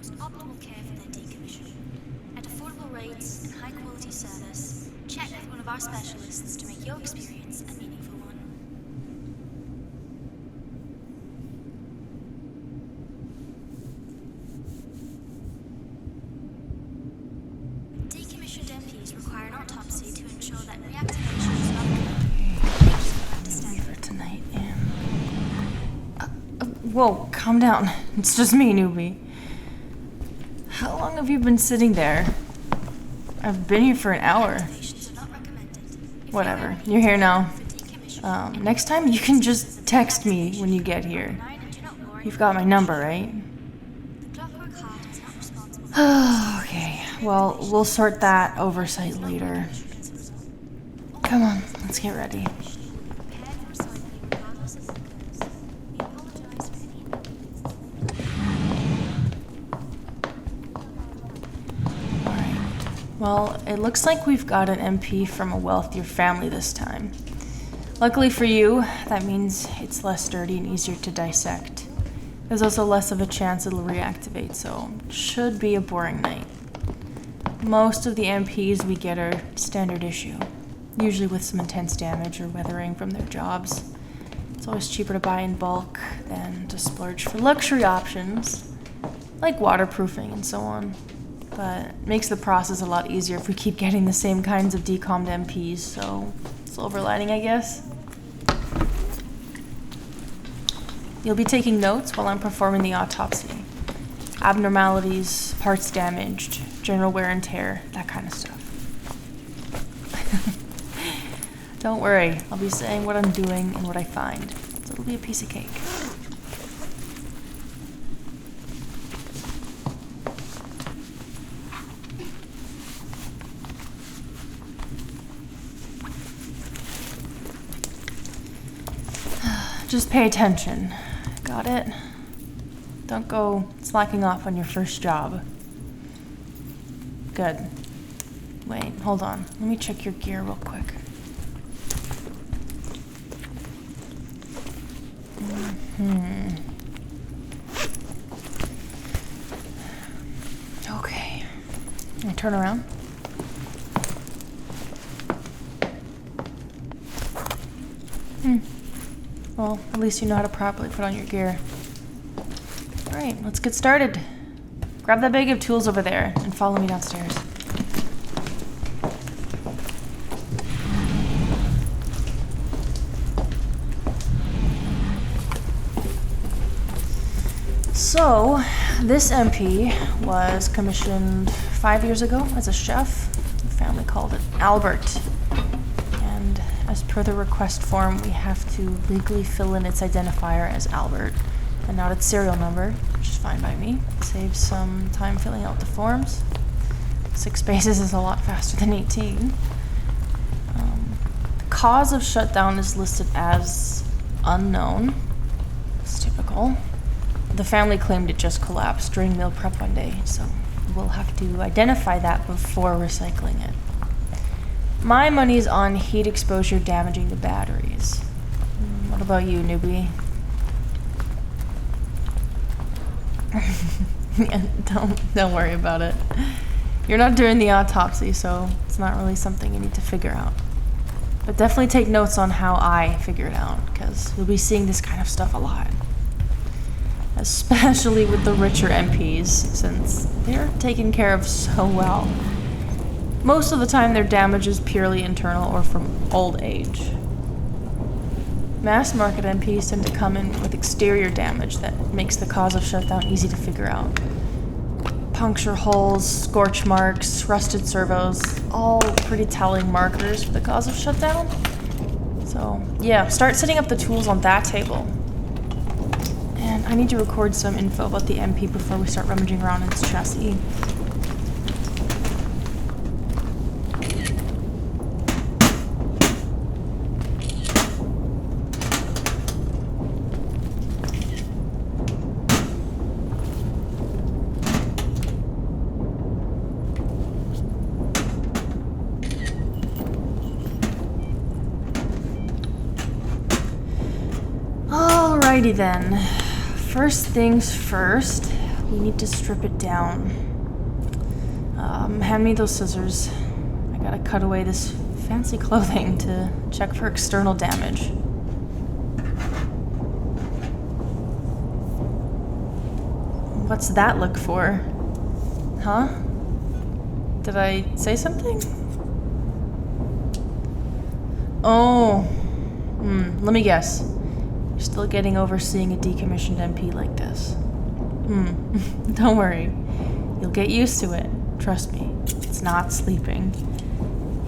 most optimal care for their decommission. At affordable rates and high quality service, check with one of our specialists to make your experience a meaningful one. Decommissioned MPs require an autopsy to ensure that reactivation is not occurred. For tonight, whoa, calm down. It's just me, newbie. How long have you been sitting there? I've been here for an hour. Whatever, you're here now. Next time you can just text me when you get here. You've got my number, right? Clockwork Heart is not responsible. Okay, well, we'll sort that oversight later. Come on, let's get ready. Well, it looks like we've got an MP from a wealthier family this time. Luckily for you, that means it's less dirty and easier to dissect. There's also less of a chance it'll reactivate, so it should be a boring night. Most of the MPs we get are standard issue, usually with some intense damage or weathering from their jobs. It's always cheaper to buy in bulk than to splurge for luxury options, like waterproofing and so on. But it makes the process a lot easier if we keep getting the same kinds of decommed MPs, so silver lining, I guess. You'll be taking notes while I'm performing the autopsy. Abnormalities, parts damaged, general wear and tear, that kind of stuff. Don't worry, I'll be saying what I'm doing and what I find, so it'll be a piece of cake. Just pay attention. Got it? Don't go slacking off on your first job. Good. Wait, hold on. Let me check your gear real quick. Okay. Can I turn around? Well, at least you know how to properly put on your gear. Alright, let's get started. Grab that bag of tools over there and follow me downstairs. So, this MP was commissioned 5 years ago as a chef. The family called it Albert. As per the request form, we have to legally fill in its identifier as Albert and not its serial number, which is fine by me. Saves some time filling out the forms. 6 spaces is a lot faster than 18. The cause of shutdown is listed as unknown. It's typical. The family claimed it just collapsed during meal prep one day, so we'll have to identify that before recycling it. My money's on heat exposure damaging the batteries. What about you, newbie? Don't worry about it. You're not doing the autopsy, so it's not really something you need to figure out. But definitely take notes on how I figure it out, because you'll be seeing this kind of stuff a lot. Especially with the richer MPs, since they're taken care of so well. Most of the time their damage is purely internal or from old age. Mass market MPs tend to come in with exterior damage that makes the cause of shutdown easy to figure out. Puncture holes, scorch marks, rusted servos, all pretty telling markers for the cause of shutdown. So yeah, start setting up the tools on that table. And I need to record some info about the MP before we start rummaging around in its chassis. Alrighty then. First things first, We need to strip it down. Hand me those scissors. I gotta cut away this fancy clothing to check for external damage. What's that look for? Huh? Did I say something? Oh. Let me guess. You're still getting over seeing a decommissioned MP like this. Don't worry. You'll get used to it. Trust me. It's not sleeping.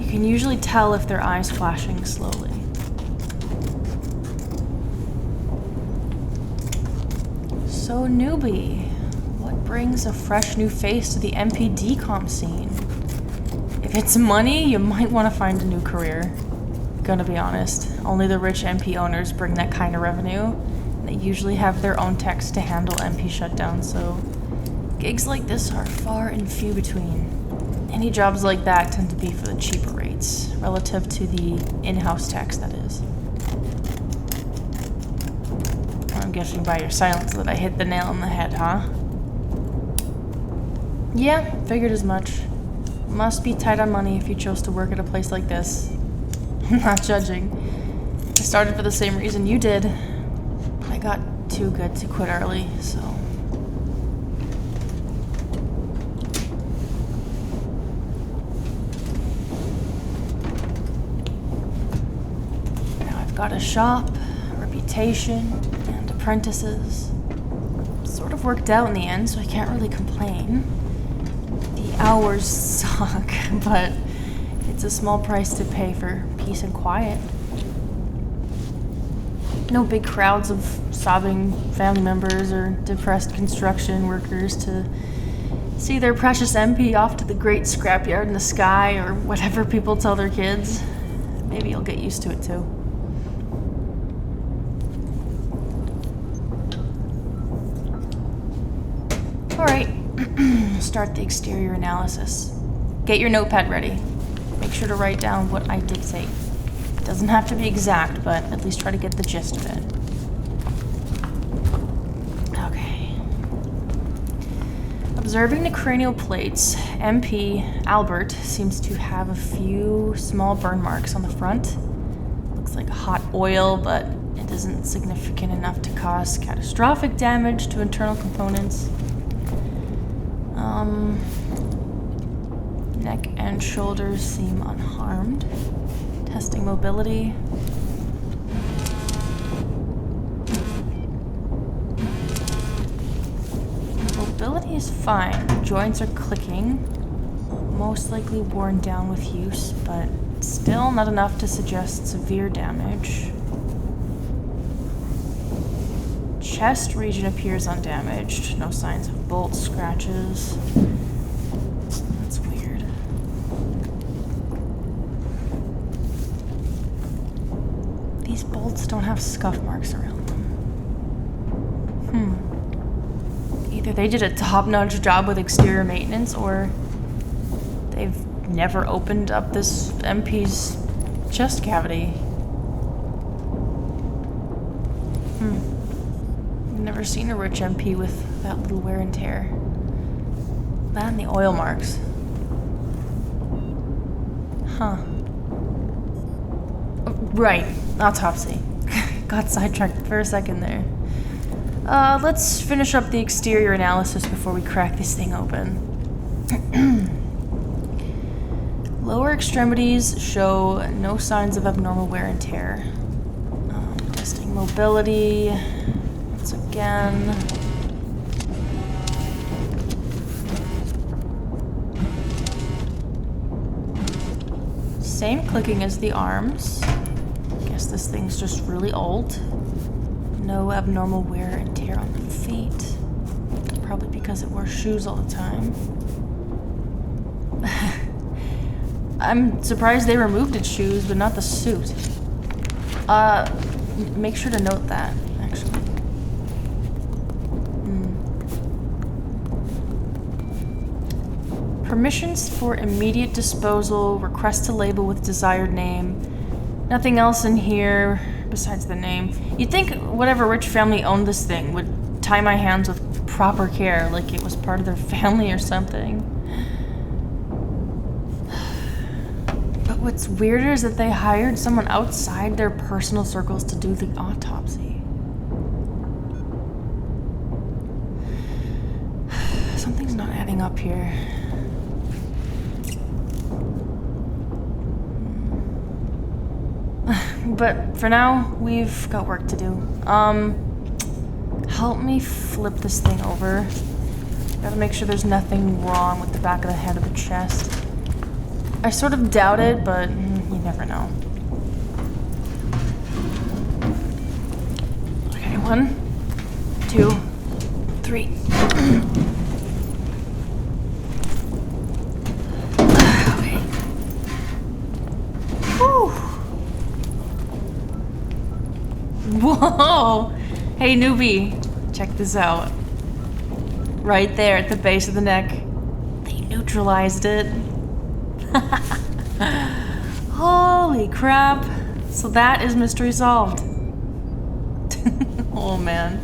You can usually tell if their eyes flashing slowly. So, newbie, what brings a fresh new face to the MP decom scene? If it's money, you might want to find a new career. Gonna be honest, only the rich MP owners bring that kind of revenue. They usually have their own techs to handle MP shutdowns, so gigs like this are far and few between. Any jobs like that tend to be for the cheaper rates, relative to the in-house techs, that is. I'm guessing by your silence that I hit the nail on the head, huh? Yeah, figured as much. Must be tight on money if you chose to work at a place like this. I'm not judging. I started for the same reason you did. I got too good to quit early, so... Now I've got a shop, a reputation, and apprentices. Sort of worked out in the end, so I can't really complain. The hours suck, but it's a small price to pay for peace and quiet. No big crowds of sobbing family members or depressed construction workers to see their precious MP off to the great scrapyard in the sky or whatever people tell their kids. Maybe you'll get used to it too. Alright, start the exterior analysis. Get your notepad ready. Make sure to write down what I dictate. It doesn't have to be exact, but at least try to get the gist of it. Okay. Observing the cranial plates, MP Albert seems to have a few small burn marks on the front. Looks like hot oil, but it isn't significant enough to cause catastrophic damage to internal components. Neck and shoulders seem unharmed. Testing mobility. Mobility is fine. Joints are clicking. Most likely worn down with use, but still not enough to suggest severe damage. Chest region appears undamaged. No signs of bolt scratches. That's weird. These bolts don't have scuff marks around them. Either they did a top-notch job with exterior maintenance, or they've never opened up this MP's chest cavity. Never seen a rich MP with that little wear and tear. That and the oil marks. Huh. Oh, right, autopsy. Got sidetracked for a second there. Let's finish up the exterior analysis before we crack this thing open. Lower extremities show no signs of abnormal wear and tear. Testing mobility. Again. Same clicking as the arms. Guess this thing's just really old. No abnormal wear and tear on the feet. Probably because it wore shoes all the time. I'm surprised they removed its shoes, but not the suit. Make sure to note that, actually. Permissions for immediate disposal, request to label with desired name. Nothing else in here besides the name. You'd think whatever rich family owned this thing would tie tie my hands with proper care, like it was part of their family or something. But what's weirder is that they hired someone outside their personal circles to do the autopsy. Something's not adding up here. But for now, we've got work to do. Help me flip this thing over. Gotta make sure there's nothing wrong with the back of the head or the chest. I sort of doubt it, but you never know. Okay, 1, 2, 3. Okay. Whew. Whoa! Hey, newbie, check this out. Right there at the base of the neck. They neutralized it. Holy crap. So that is mystery solved. Oh man.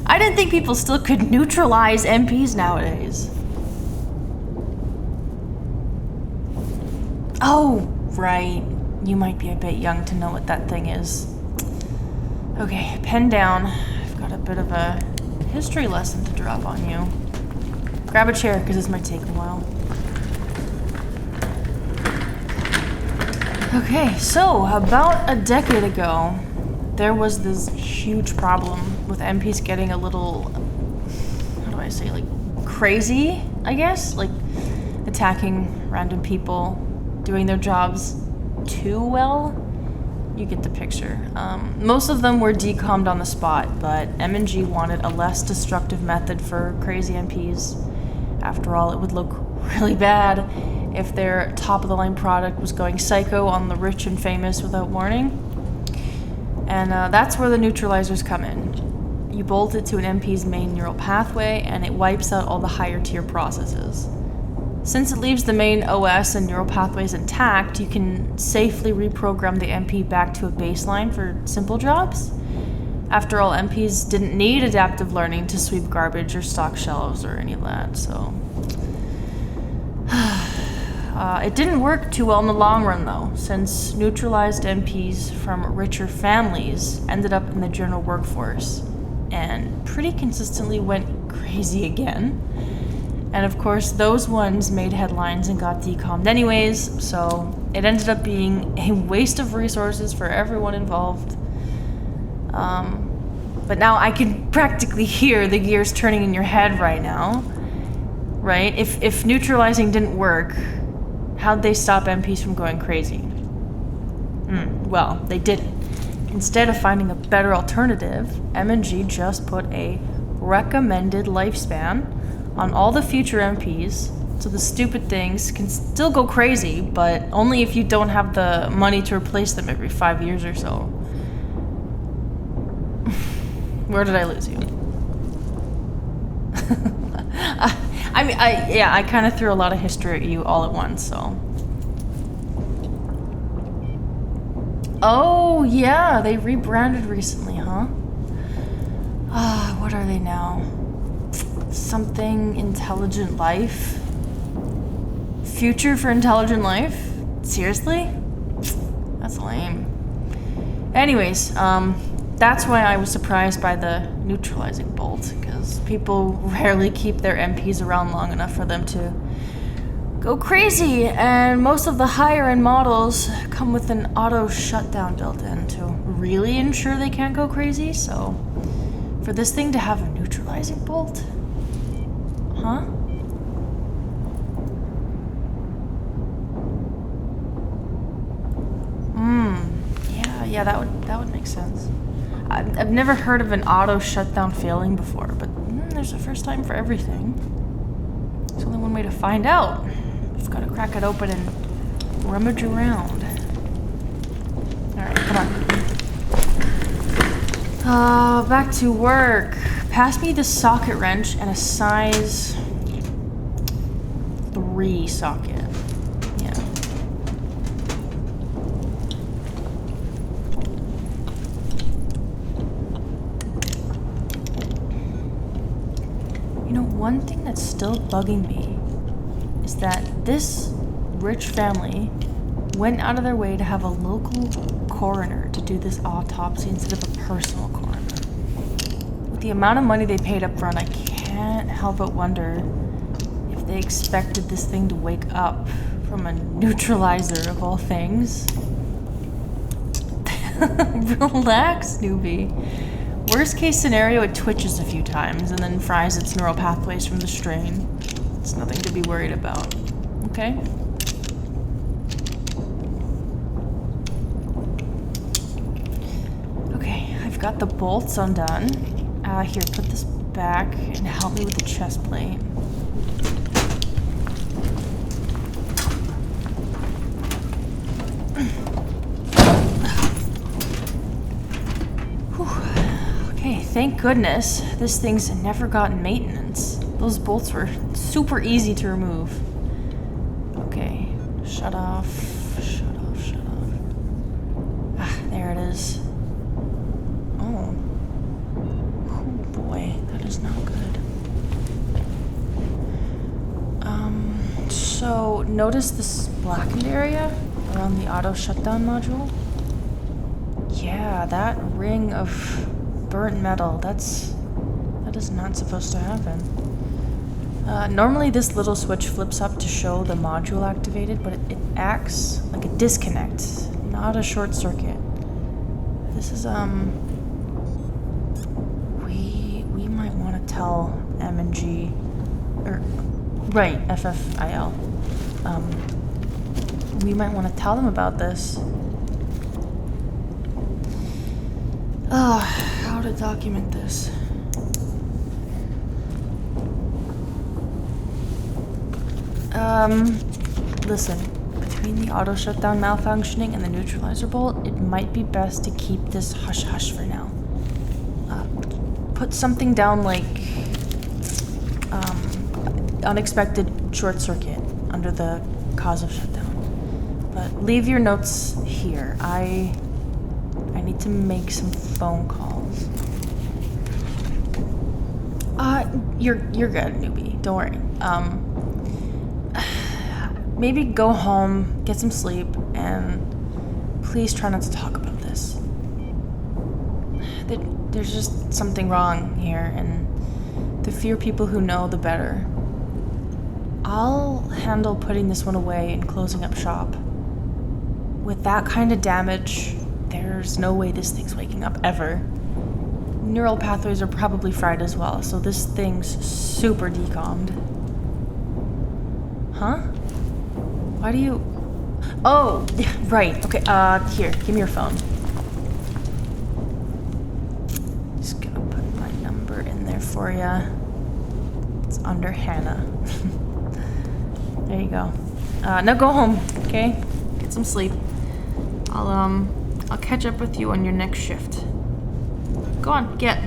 I didn't think people still could neutralize MPs nowadays. Oh, right. You might be a bit young to know what that thing is. Okay, pen down. I've got a bit of a history lesson to drop on you. Grab a chair, because this might take a while. Okay, so about a decade ago, there was this huge problem with MPs getting a little, how do I say, like, crazy, I guess? Like, attacking random people, doing their jobs too well. You get the picture. Most of them were decommed on the spot, but M&G wanted a less destructive method for crazy MPs. After all, it would look really bad if their top-of-the-line product was going psycho on the rich and famous without warning. And that's where the neutralizers come in. You bolt it to an MP's main neural pathway, and it wipes out all the higher-tier processes. Since it leaves the main OS and neural pathways intact, you can safely reprogram the MP back to a baseline for simple jobs. After all, MPs didn't need adaptive learning to sweep garbage or stock shelves or any of that, so... it didn't work too well in the long run, though, since neutralized MPs from richer families ended up in the general workforce and pretty consistently went crazy again. And of course, those ones made headlines and got decommed anyways, so it ended up being a waste of resources for everyone involved. But now I can practically hear the gears turning in your head right now, right? If neutralizing didn't work, how'd they stop MPs from going crazy? Well, they didn't. Instead of finding a better alternative, M&G just put a recommended lifespan on all the future MPs, so the stupid things can still go crazy, but only if you don't have the money to replace them every 5 years or so. Where did I lose you? I kind of threw a lot of history at you all at once, so. Oh, yeah, they rebranded recently, huh? What are they now? Something Intelligent Life? Future for Intelligent Life? Seriously? That's lame. Anyways, that's why I was surprised by the neutralizing bolt, because people rarely keep their MPs around long enough for them to go crazy, and most of the higher-end models come with an auto shutdown built in to really ensure they can't go crazy, so for this thing to have a neutralizing bolt? Huh? Yeah, that would make sense. I've never heard of an auto shutdown failing before, but there's a first time for everything. There's only one way to find out. I've got to crack it open and rummage around. Alright, come on. Back to work. Pass me the socket wrench and a size 3 socket. Yeah. one thing that's still bugging me is that this rich family went out of their way to have a local coroner to do this autopsy instead of a personal coroner. With the amount of money they paid up front, I can't help but wonder if they expected this thing to wake up from a neutralizer of all things. Relax, newbie. Worst case scenario, it twitches a few times and then fries its neural pathways from the strain. It's nothing to be worried about. Okay? Okay, I've got the bolts undone. Here, put this back and help me with the chest plate. Okay, thank goodness this thing's never gotten maintenance. Those bolts were super easy to remove. Okay, shut off. Ah, there it is. Oh. Oh boy, that is not good. So notice this blackened area around the auto shutdown module? Yeah, that ring of burnt metal, that is not supposed to happen. Normally this little switch flips up to show the module activated, but it acts like a disconnect, not a short circuit. This is, we might want to tell M&G, or, right, FFIL. We might want to tell them about this. How to document this? Listen, between the auto shutdown malfunctioning and the neutralizer bolt, it might be best to keep this hush-hush for now. Put something down like, unexpected short circuit under the cause of shutdown. But leave your notes here. I need to make some phone calls. You're good, newbie. Don't worry. Maybe go home, get some sleep, and please try not to talk about this. There's just something wrong here, and the fewer people who know, the better. I'll handle putting this one away and closing up shop. With that kind of damage, there's no way this thing's waking up ever. Neural pathways are probably fried as well, so this thing's super decommed. Huh? Why do you... Oh, right, okay, here, give me your phone. Just gonna put my number in there for ya. It's under Hannah. There you go. Now go home, okay? Get some sleep. I'll catch up with you on your next shift. Go on, get.